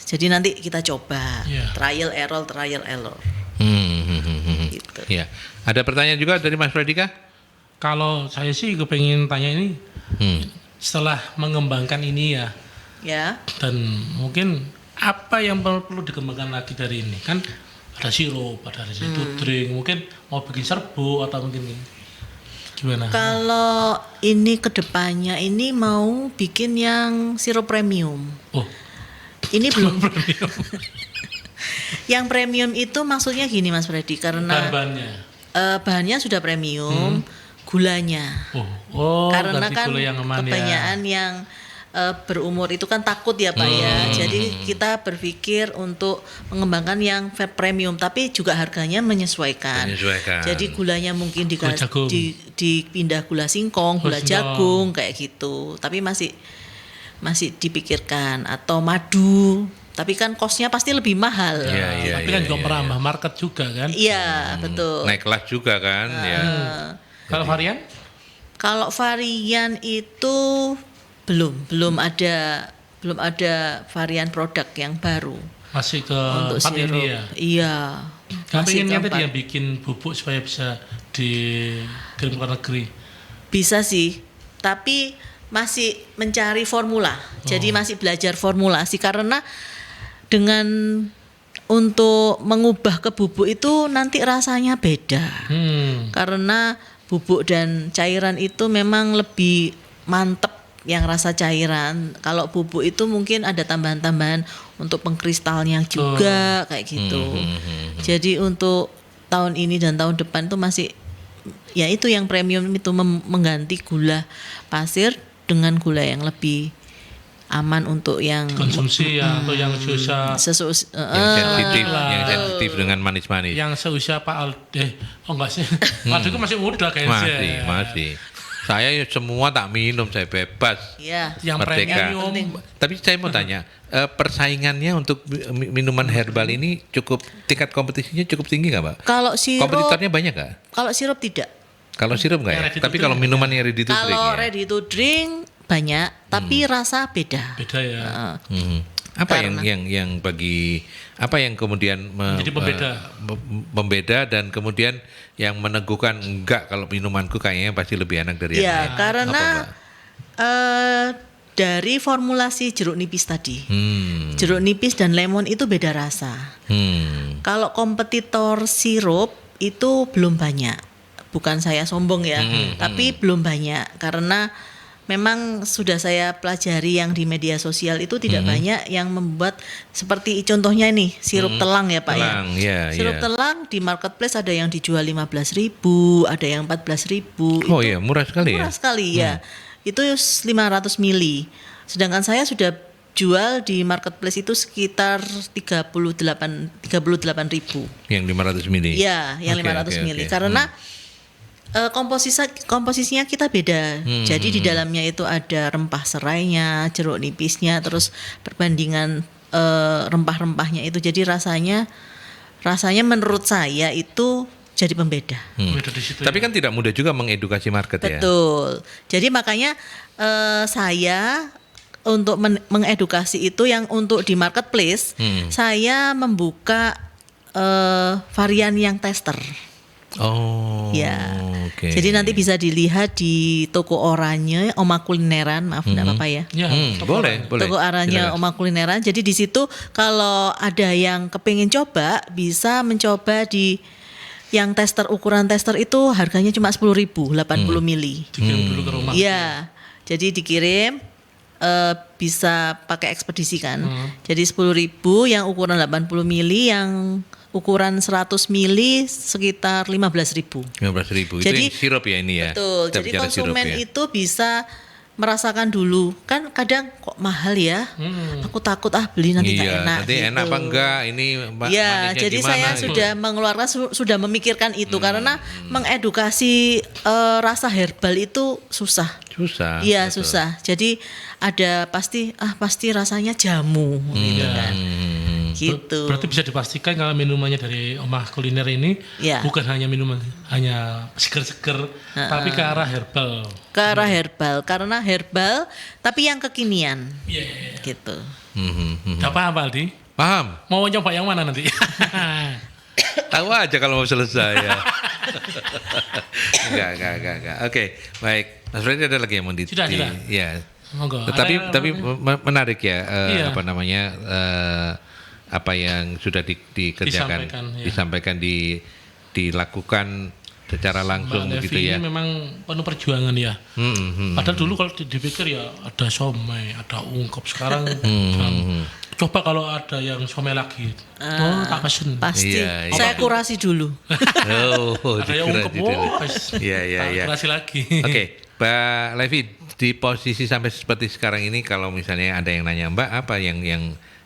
jadi nanti kita coba trial error. Gitu. Ya. Ada pertanyaan juga dari Mas Pradika? Kalau saya sih kepengen tanya ini, setelah mengembangkan ini ya, dan mungkin apa yang perlu dikembangkan lagi dari ini? Kan ada sirup, ada drink, mungkin mau bikin serbuk atau mungkin gimana? Kalau ini kedepannya ini mau bikin yang sirup premium. Oh, ini belum. Yang premium itu maksudnya gini Mas Freddy, karena bahannya sudah premium, gulanya. Karena kan gula yang aman kebanyakan yang berumur itu kan takut ya Pak ya. Jadi kita berpikir untuk mengembangkan yang premium, tapi juga harganya menyesuaikan. Jadi gulanya mungkin dipindah gula singkong, gula jagung kayak gitu. Tapi masih dipikirkan, atau madu. Tapi kan kosnya pasti lebih mahal. Tapi kan juga merambah market juga kan? Iya, betul. Naik kelas juga kan? Kalau varian? Kalau varian itu belum ada varian produk yang baru. Masih ke untuk 4 sirup. ini ya? Iya. Tapi inginnya tadi yang bikin bubuk supaya bisa dikirim ke negeri. Bisa sih, tapi masih mencari formula. Jadi masih belajar formulasi, karena dengan untuk mengubah ke bubuk itu nanti rasanya beda. Karena bubuk dan cairan itu memang lebih mantep yang rasa cairan. Kalau bubuk itu mungkin ada tambahan-tambahan untuk pengkristalnya juga kayak gitu. Jadi untuk tahun ini dan tahun depan tuh masih ya itu yang premium itu mengganti gula pasir dengan gula yang lebih aman untuk yang konsumsi atau yang susah yang sensitif dengan manis-manis. Yang seusia Pak Alde. Enggak sih. Pak Alde masih muda kayaknya. Masih. Saya semua tak minum, saya bebas. Iya. Yang premium. Tapi saya mau tanya, persaingannya untuk minuman herbal ini tingkat kompetisinya cukup tinggi nggak, Pak? Kalau sirup, kompetitornya banyak nggak? Kalau sirup tidak. Kalau sirup nggak ya? Tapi kalau minuman yang ready to drink Kalau ready to drink banyak, tapi rasa beda. Beda ya. Apa yang bagi apa yang kemudian menjadi pembeda dan kemudian yang meneguhkan enggak, kalau minumanku kayaknya pasti lebih enak dari yang lain? Karena dari formulasi jeruk nipis tadi. Jeruk nipis dan lemon itu beda rasa. Kalau kompetitor sirup itu belum banyak. Bukan saya sombong ya, tapi belum banyak, karena memang sudah saya pelajari yang di media sosial itu tidak banyak yang membuat seperti contohnya ini sirup telang ya Pak sirup telang di marketplace ada yang dijual 15.000, ada yang 14.000. Oh iya, murah sekali murah sekali ya. Itu 500 mili. Sedangkan saya sudah jual di marketplace itu sekitar 38.000. Yang 500 mili. Iya, yang 500 mili. Karena komposisinya kita beda. Jadi di dalamnya itu ada rempah serainya, jeruk nipisnya, terus perbandingan rempah-rempahnya itu. Jadi rasanya menurut saya itu jadi pembeda. Tapi kan tidak mudah juga mengedukasi market. Betul. Jadi makanya saya untuk mengedukasi itu yang untuk di marketplace, saya membuka varian yang tester. Okay. Jadi nanti bisa dilihat di toko Oranye Oma Kulineran, maaf enggak apa-apa ya. Boleh. Toko Oranye Oma Kulineran. Jadi di situ kalau ada yang kepingin coba bisa mencoba di yang ukuran tester itu harganya cuma 10.000, 80 mili. Dikirim dulu ke rumah. Iya. Jadi dikirim bisa pakai ekspedisi kan. Jadi 10.000 yang ukuran 80 mili, yang ukuran 100 mili sekitar 15.000. 15.000. Itu Jadi yang sirup ya ini ya. Betul. Jadi konsumen itu bisa merasakan dulu. Kan kadang kok mahal ya. Aku takut beli nanti nggak enak. Nanti gitu. enak apa enggak ini Ya, manisnya jadi gimana, saya gitu. sudah mengeluarkan sudah memikirkan itu karena mengedukasi rasa herbal itu susah. Susah. Iya, betul. susah. Jadi ada pasti rasanya jamu gitu kan. Gitu. Berarti bisa dipastikan kalau minumannya dari Omah Kuliner ini Ya. bukan hanya minuman hanya seger-seger, tapi ke arah herbal. Ke arah herbal karena herbal tapi yang kekinian. Iya. Gitu. Gak paham Pak Aldi? Paham? Mau nyoba yang mana nanti? Tahu aja kalau mau selesai ya. Enggak. Oke, baik. Mas Freddy ada lagi yang mau Sudah. Ya. Monggo. Tapi menarik ya Iya. apa namanya apa yang sudah dikerjakan Disampaikan, ya. dilakukan secara langsung Mbak begitu Levi ya. ini memang penuh perjuangan ya. Padahal dulu kalau dipikir ya ada somai, ada ungkep. Sekarang coba kalau ada yang somai lagi, tak pesen. Pasti. Iya, iya. Saya kurasi dulu. Ada yang ungkep, Iya. kurasi lagi. Oke, Mbak Levi di posisi sampai seperti sekarang ini, kalau misalnya ada yang nanya Mbak apa yang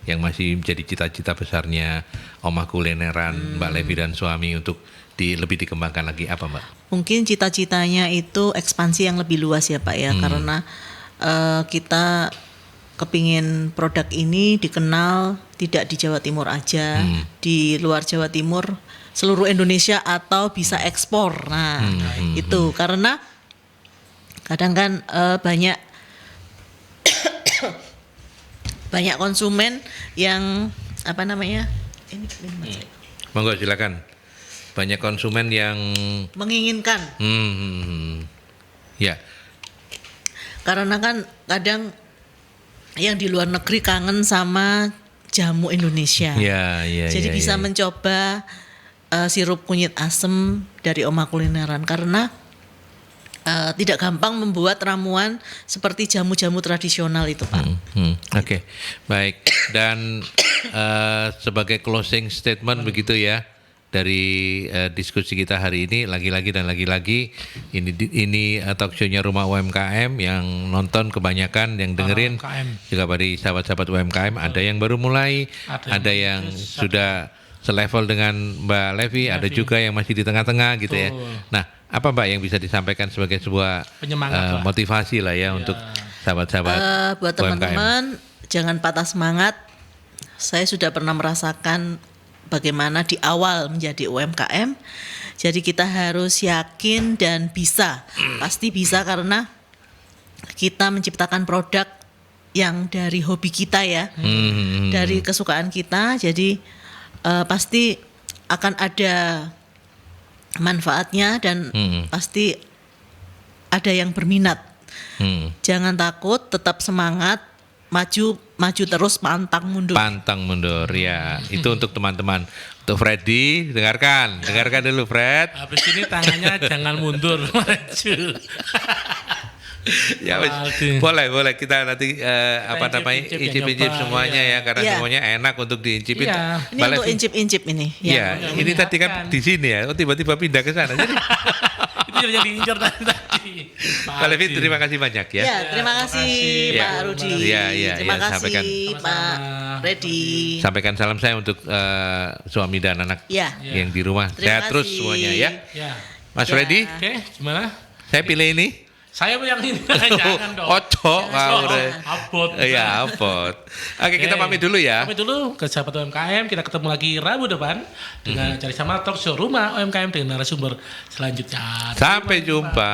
masih menjadi cita-cita besarnya Omah Kulineran Mbak Levi dan suami untuk lebih dikembangkan lagi apa Mbak? Mungkin cita-citanya itu ekspansi yang lebih luas ya Pak ya, karena kita kepingin produk ini dikenal tidak di Jawa Timur aja, di luar Jawa Timur, seluruh Indonesia atau bisa ekspor. Nah, itu karena kadang kan banyak konsumen yang apa namanya? Ini minuman saya. Monggo silakan. Banyak konsumen yang Menginginkan. Ya. Karena kan kadang yang di luar negeri kangen sama jamu Indonesia. Ya. Jadi bisa mencoba sirup kunyit asem dari Omah Kulineran karena tidak gampang membuat ramuan seperti jamu-jamu tradisional itu Pak. Oke, baik. Dan sebagai closing statement begitu ya dari diskusi kita hari ini, lagi-lagi ini talk show-nya Rumah UMKM yang nonton kebanyakan, yang dengerin juga pada sahabat-sahabat UMKM, ada yang baru mulai, ada yang sudah selevel dengan Mbak Levi, ada juga yang masih di tengah-tengah gitu ya. Nah, apa Mbak yang bisa disampaikan sebagai sebuah motivasi lah ya untuk sahabat-sahabat buat teman-teman jangan patah semangat. Saya sudah pernah merasakan bagaimana di awal menjadi UMKM. Jadi kita harus yakin dan bisa. Pasti bisa karena kita menciptakan produk yang dari hobi kita ya. Dari kesukaan kita. Jadi pasti akan ada manfaatnya dan pasti ada yang berminat. Jangan takut, tetap semangat, maju terus, pantang mundur ya. Itu untuk teman-teman. Untuk Freddy, dengarkan dulu Fred. Habis ini tangannya jangan mundur, maju. Ya boleh kita nanti incip-incip semuanya ya karena semuanya enak untuk diincipin. Ini untuk incip-incip ini. Iya, ini tadi kan di sini ya. Tiba-tiba pindah ke sana. Jadi itu yang diincar tadi. Pak Levi, terima kasih banyak ya. Ya, terima kasih Pak Rudi. Terima kasih Pak Freddy. Sampaikan salam saya untuk suami dan anak yang di rumah. Sehat terus semuanya ya. Mas Freddy, gimana? Saya pilih ini. Saya yang ini, jangan dong. Abot. Iya, abot. Oke, kita pamit dulu ya. Pamit dulu ke sahabat UMKM. Kita ketemu lagi Rabu depan dengan Cari Sama Talk Show Rumah UMKM dengan narasumber selanjutnya. Sampai jumpa.